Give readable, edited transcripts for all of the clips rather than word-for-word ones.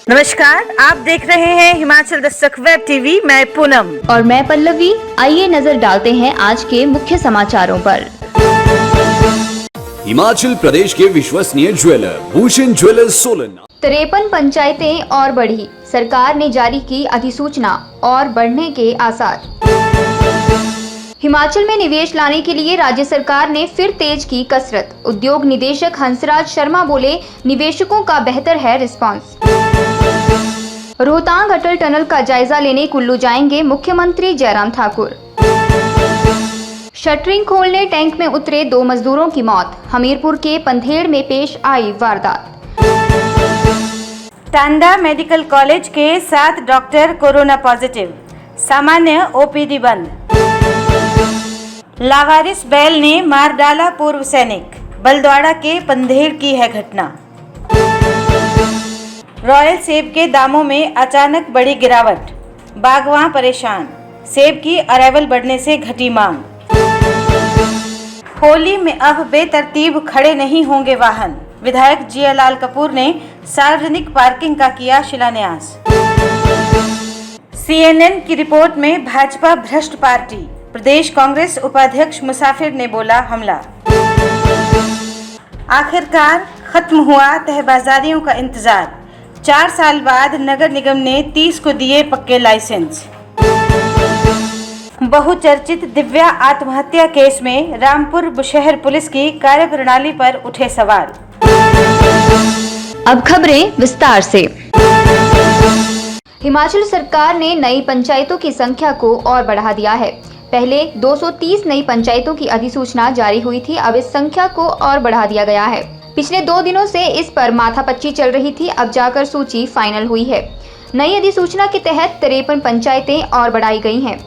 नमस्कार, आप देख रहे हैं हिमाचल दस्तक वेब टीवी। मैं पूनम और मैं पल्लवी। आइए नजर डालते हैं आज के मुख्य समाचारों पर। हिमाचल प्रदेश के विश्वसनीय ज्वेलर भूषण ज्वेलर्स सोलन। 53 पंचायतें और बढ़ी, सरकार ने जारी की अधिसूचना और बढ़ने के आसार। हिमाचल में निवेश लाने के लिए राज्य सरकार ने फिर तेज की कसरत। उद्योग निदेशक हंसराज शर्मा बोले, निवेशकों का बेहतर है रिस्पांस। रोहतांग अटल टनल का जायजा लेने कुल्लू जाएंगे मुख्यमंत्री जयराम ठाकुर। शटरिंग खोलने टैंक में उतरे 2 मजदूरों की मौत। हमीरपुर के पंधेड़ में पेश आई वारदात। टांडा मेडिकल कॉलेज के 7 डॉक्टर कोरोना पॉजिटिव, सामान्य ओपीडी बंद। लावारिस बैल ने मार डाला पूर्व सैनिक, बलद्वाड़ा के पंधेड़ की है घटना। रॉयल सेब के दामों में अचानक बड़ी गिरावट, बागवां परेशान। सेब की अराइवल बढ़ने से घटी मांग। होली में अब बेतरतीब खड़े नहीं होंगे वाहन, विधायक जियालाल कपूर ने सार्वजनिक पार्किंग का किया शिलान्यास। CNN की रिपोर्ट में भाजपा भ्रष्ट पार्टी, प्रदेश कांग्रेस उपाध्यक्ष मुसाफिर ने बोला हमला। आखिरकार खत्म हुआ तहबाजारियों का इंतजार, 4 साल बाद नगर निगम ने 30 को दिए पक्के लाइसेंस। बहुचर्चित दिव्या आत्महत्या केस में रामपुर बुशहर पुलिस की कार्यप्रणाली पर उठे सवाल। अब खबरें विस्तार से। हिमाचल सरकार ने नई पंचायतों की संख्या को और बढ़ा दिया है। पहले 230 नई पंचायतों की अधिसूचना जारी हुई थी, अब इस संख्या को और बढ़ा दिया गया है। पिछले 2 दिनों से इस पर माथापच्ची चल रही थी, अब जाकर सूची फाइनल हुई है। नई अधिसूचना के तहत 53 पंचायतें और बढ़ाई गई हैं।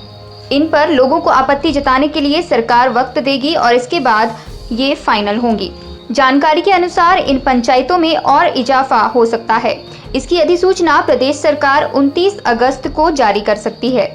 इन पर लोगों को आपत्ति जताने के लिए सरकार वक्त देगी और इसके बाद ये फाइनल होंगी। जानकारी के अनुसार इन पंचायतों में और इजाफा हो सकता है। इसकी अधिसूचना प्रदेश सरकार 29 अगस्त को जारी कर सकती है।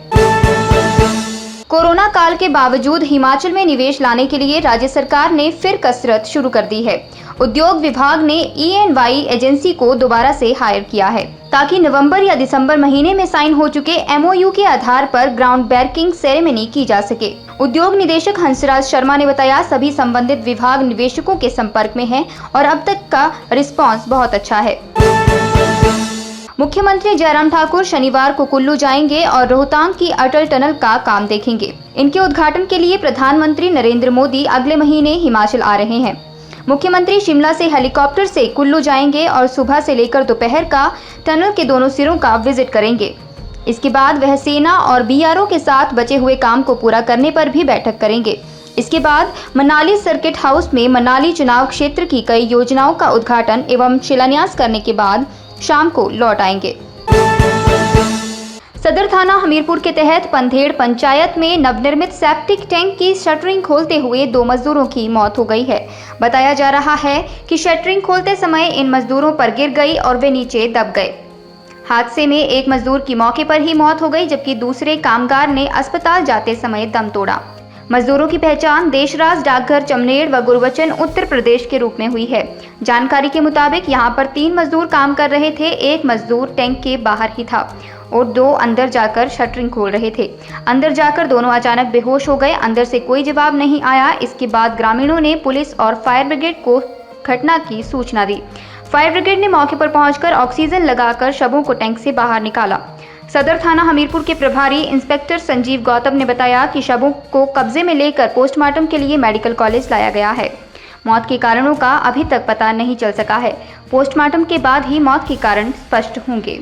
कोरोना काल के बावजूद हिमाचल में निवेश लाने के लिए राज्य सरकार ने फिर कसरत शुरू कर दी है। उद्योग विभाग ने ENY एजेंसी को दोबारा से हायर किया है ताकि नवंबर या दिसंबर महीने में साइन हो चुके MOU के आधार पर ग्राउंड ब्रेकिंग सेरेमनी की जा सके। उद्योग निदेशक हंसराज शर्मा ने बताया, सभी संबंधित विभाग निवेशकों के संपर्क में हैं और अब तक का रिस्पांस बहुत अच्छा है। मुख्यमंत्री जयराम ठाकुर शनिवार को कुल्लू जाएंगे और रोहतांग की अटल टनल का काम देखेंगे। इनके उद्घाटन के लिए प्रधानमंत्री नरेंद्र मोदी अगले महीने हिमाचल आ रहे हैं। मुख्यमंत्री शिमला से हेलीकॉप्टर से कुल्लू जाएंगे और सुबह से लेकर दोपहर का टनल के दोनों सिरों का विजिट करेंगे। इसके बाद वह सेना और BRO के साथ बचे हुए काम को पूरा करने पर भी बैठक करेंगे। इसके बाद मनाली सर्किट हाउस में मनाली चुनाव क्षेत्र की कई योजनाओं का उद्घाटन एवं शिलान्यास करने के बाद शाम को लौट आएंगे। सदर थाना हमीरपुर के तहत पंधेड़ पंचायत में नवनिर्मित सेप्टिक टैंक की शटरिंग खोलते हुए 2 मजदूरों की मौत हो गई है। बताया जा रहा है कि शटरिंग खोलते समय इन मजदूरों पर गिर गई और वे नीचे दब गए। हादसे में एक मजदूर की मौके पर ही मौत हो गई, जबकि दूसरे कामगार ने अस्पताल जाते समय दम तोड़ा। मजदूरों की पहचान देशराज डाकघर चमनेड़ व गुरबचन उत्तर प्रदेश के रूप में हुई है। जानकारी के मुताबिक यहां पर 3 मजदूर काम कर रहे थे। एक मजदूर टैंक के बाहर ही था और 2 अंदर जाकर शटरिंग खोल रहे थे। अंदर जाकर दोनों अचानक बेहोश हो गए। अंदर से कोई जवाब नहीं आया। इसके बाद ग्रामीणों ने पुलिस और फायर ब्रिगेड को घटना की सूचना दी। फायर ब्रिगेड ने मौके पर पहुंचकर ऑक्सीजन लगाकर शवों को टैंक से बाहर निकाला। सदर थाना हमीरपुर के प्रभारी इंस्पेक्टर संजीव गौतम ने बताया कि शवों को कब्जे में लेकर पोस्टमार्टम के लिए मेडिकल कॉलेज लाया गया है। मौत के कारणों का अभी तक पता नहीं चल सका है। पोस्टमार्टम के बाद ही मौत के कारण स्पष्ट होंगे।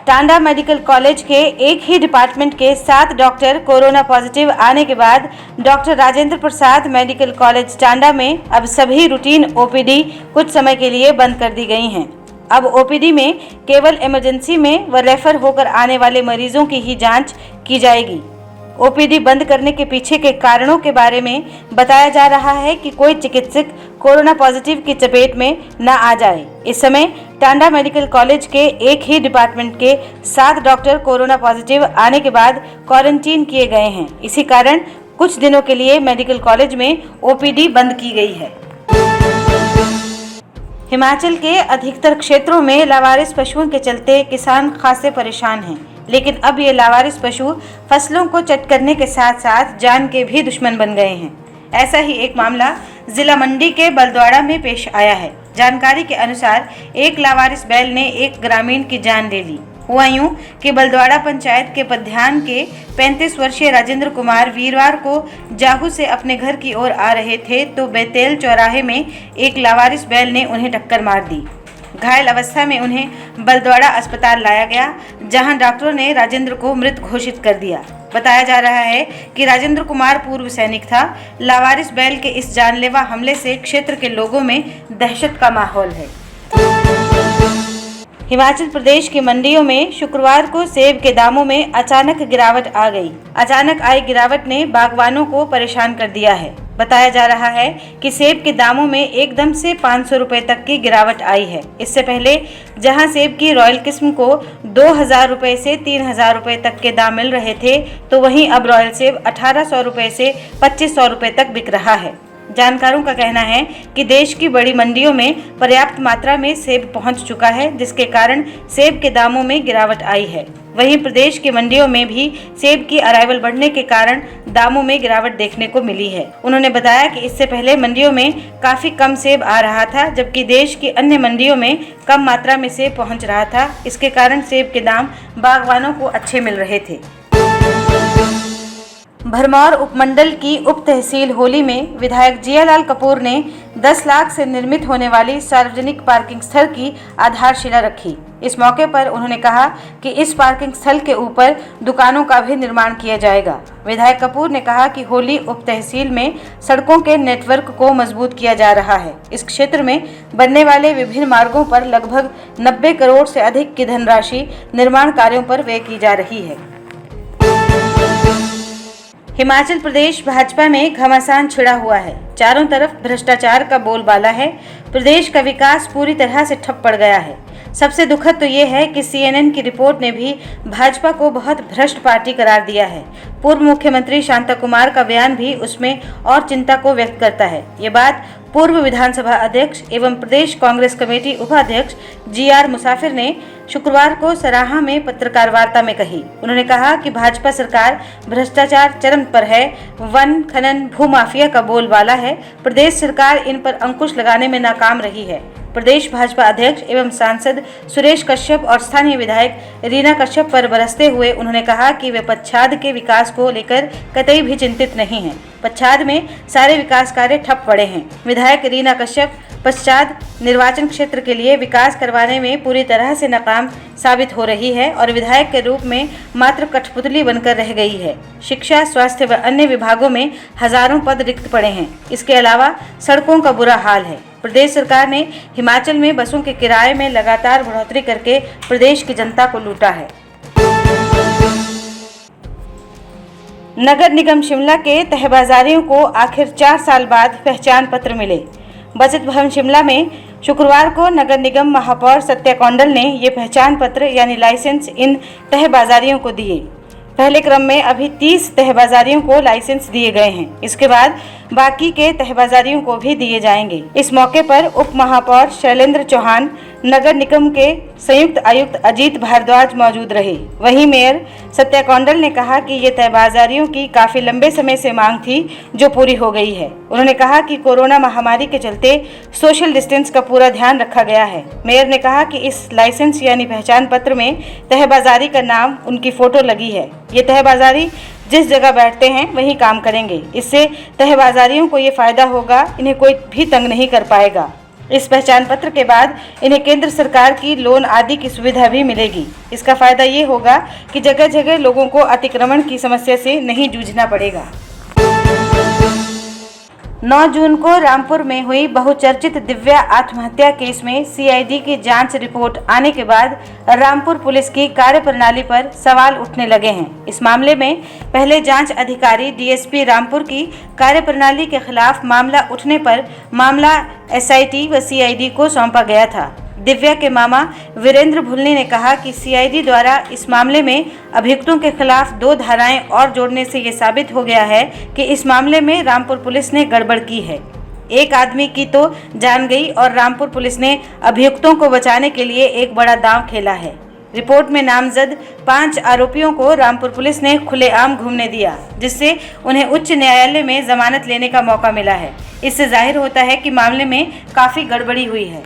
टांडा मेडिकल कॉलेज के एक ही डिपार्टमेंट के 7 डॉक्टर कोरोना पॉजिटिव आने के बाद doctor Rajendra Prasad medical college Tanda में अब सभी रूटीन OPD कुछ समय के लिए बंद कर दी गई हैं। अब OPD में केवल इमरजेंसी में व रेफर होकर आने वाले मरीजों की ही जांच की जाएगी। OPD बंद करने के पीछे के कारणों के बारे में बताया जा रहा है कि कोई चिकित्सक कोरोना पॉजिटिव की चपेट में न आ जाए। इस समय टांडा मेडिकल कॉलेज के एक ही डिपार्टमेंट के 7 डॉक्टर कोरोना पॉजिटिव आने के बाद क्वारंटीन किए गए हैं। इसी कारण कुछ दिनों के लिए मेडिकल कॉलेज में OPD बंद की गई है। हिमाचल के अधिकतर क्षेत्रों में लावारिस पशुओं के चलते किसान खासे परेशान हैं, लेकिन अब ये लावारिस पशु फसलों को चट करने के साथ साथ जान के भी दुश्मन बन गए हैं। ऐसा ही एक मामला जिला मंडी के बलद्वाड़ा में पेश आया है। जानकारी के अनुसार एक लावारिस बैल ने एक ग्रामीण की जान ले ली। हुआ यूं कि बलद्वाड़ा पंचायत के पध्यान के 35 वर्षीय राजेंद्र कुमार वीरवार को जाहू से अपने घर की ओर आ रहे थे तो बेतेल चौराहे में एक लावारिस बैल ने उन्हें टक्कर मार दी। घायल अवस्था में उन्हें बलद्वाड़ा अस्पताल लाया गया, जहां डॉक्टरों ने राजेंद्र को मृत घोषित कर दिया। बताया जा रहा है कि राजेंद्र कुमार पूर्व सैनिक था। लावारिस बैल के इस जानलेवा हमले से क्षेत्र के लोगों में दहशत का माहौल है। हिमाचल प्रदेश की मंडियों में शुक्रवार को सेब के दामों में अचानक गिरावट आ गई। अचानक आई गिरावट ने बागवानों को परेशान कर दिया है। बताया जा रहा है कि सेब के दामों में एकदम से 500 रुपए तक की गिरावट आई है। इससे पहले जहां सेब की रॉयल किस्म को 2000 रुपए से 3000 रुपए तक के दाम मिल रहे थे, तो वहीं अब रॉयल सेब 1800 रुपए से 2500 रुपए तक बिक रहा है। जानकारों का कहना है कि देश की बड़ी मंडियों में पर्याप्त मात्रा में सेब पहुंच चुका है, जिसके कारण सेब के दामों में गिरावट आई है। वहीं प्रदेश की मंडियों में भी सेब की अराइवल बढ़ने के कारण दामों में गिरावट देखने को मिली है। उन्होंने बताया कि इससे पहले मंडियों में काफी कम सेब आ रहा था, जबकि देश की अन्य मंडियों में कम मात्रा में सेब पहुंच रहा था। इसके कारण सेब के दाम बागवानों को अच्छे मिल रहे थे। भरमौर उपमंडल की उप तहसील होली में विधायक जियालाल कपूर ने 10 लाख से निर्मित होने वाली सार्वजनिक पार्किंग स्थल की आधारशिला रखी। इस मौके पर उन्होंने कहा कि इस पार्किंग स्थल के ऊपर दुकानों का भी निर्माण किया जाएगा। विधायक कपूर ने कहा कि होली उप तहसील में सड़कों के नेटवर्क को मजबूत किया जा रहा है। इस क्षेत्र में बनने वाले विभिन्न मार्गों पर लगभग 90 करोड़ से अधिक की धनराशि निर्माण कार्यों पर व्यय की जा रही है। हिमाचल प्रदेश भाजपा में घमासान छिड़ा हुआ है। चारों तरफ भ्रष्टाचार का बोलबाला है। प्रदेश का विकास पूरी तरह से ठप पड़ गया है। सबसे दुखद तो ये है कि CNN की रिपोर्ट ने भी भाजपा को बहुत भ्रष्ट पार्टी करार दिया है। पूर्व मुख्यमंत्री शांता कुमार का बयान भी उसमें और चिंता को व्यक्त करता है। ये बात पूर्व विधानसभा अध्यक्ष एवं प्रदेश कांग्रेस कमेटी उपाध्यक्ष GR मुसाफिर ने शुक्रवार को सराहा में पत्रकार वार्ता में कही। उन्होंने कहा कि भाजपा सरकार भ्रष्टाचार चरम पर है। वन खनन भूमाफिया का बोलबाला है। प्रदेश सरकार इन पर अंकुश लगाने में नाकाम रही है। प्रदेश भाजपा अध्यक्ष एवं सांसद सुरेश कश्यप और स्थानीय विधायक रीना कश्यप पर बरसते हुए उन्होंने कहा कि वे पच्छाद के विकास को लेकर कतई भी चिंतित नहीं हैं। पच्छाद में सारे विकास कार्य ठप पड़े हैं। विधायक रीना कश्यप पश्चात निर्वाचन क्षेत्र के लिए विकास करवाने में पूरी तरह से नाकाम साबित हो रही है और विधायक के रूप में मात्र कठपुतली बनकर रह गई है। शिक्षा, स्वास्थ्य व अन्य विभागों में हजारों पद रिक्त पड़े हैं। इसके अलावा सड़कों का बुरा हाल है। प्रदेश सरकार ने हिमाचल में बसों के किराए में लगातार बढ़ोतरी करके प्रदेश की जनता को लूटा है। नगर निगम शिमला के तहबाजारियों को आखिर 4 साल बाद पहचान पत्र मिले। बचत भवन शिमला में शुक्रवार को नगर निगम महापौर सत्या कौंडल ने ये पहचान पत्र यानी लाइसेंस इन तहबाजारियों को दिए। पहले क्रम में अभी 30 तहबाजारियों को लाइसेंस दिए गए हैं। इसके बाद बाकी के तहबाजारियों को भी दिए जाएंगे। इस मौके पर उप महापौर शैलेंद्र चौहान, नगर निगम के संयुक्त आयुक्त अजीत भारद्वाज मौजूद रहे। वहीं मेयर सत्या कौंडल ने कहा कि ये तहबाजारियों की काफी लंबे समय से मांग थी, जो पूरी हो गई है। उन्होंने कहा कि कोरोना महामारी के चलते सोशल डिस्टेंस का पूरा ध्यान रखा गया है। मेयर ने कहा कि इस लाइसेंस यानी पहचान पत्र में तहबाजारी का नाम, उनकी फोटो लगी है। ये तहबाजारी जिस जगह बैठते हैं वहीं काम करेंगे। इससे तहबाजारियों को ये फायदा होगा, इन्हें कोई भी तंग नहीं कर पाएगा। इस पहचान पत्र के बाद इन्हें केंद्र सरकार की लोन आदि की सुविधा भी मिलेगी। इसका फायदा ये होगा कि जगह जगह लोगों को अतिक्रमण की समस्या से नहीं जूझना पड़ेगा। 9 जून को रामपुर में हुई बहुचर्चित दिव्या आत्महत्या केस में CID की जांच रिपोर्ट आने के बाद रामपुर पुलिस की कार्यप्रणाली पर सवाल उठने लगे हैं। इस मामले में पहले जांच अधिकारी DSP रामपुर की कार्यप्रणाली के खिलाफ मामला उठने पर मामला SIT व CID को सौंपा गया था। दिव्या के मामा वीरेंद्र भुल्ली ने कहा कि CID द्वारा इस मामले में अभियुक्तों के खिलाफ 2 धाराएं और जोड़ने से ये साबित हो गया है कि इस मामले में रामपुर पुलिस ने गड़बड़ की है। एक आदमी की तो जान गई और रामपुर पुलिस ने अभियुक्तों को बचाने के लिए एक बड़ा दांव खेला है। रिपोर्ट में नामजद 5 आरोपियों को रामपुर पुलिस ने खुलेआम घूमने दिया, जिससे उन्हें उच्च न्यायालय में जमानत लेने का मौका मिला है। इससे जाहिर होता है कि मामले में काफी गड़बड़ी हुई है।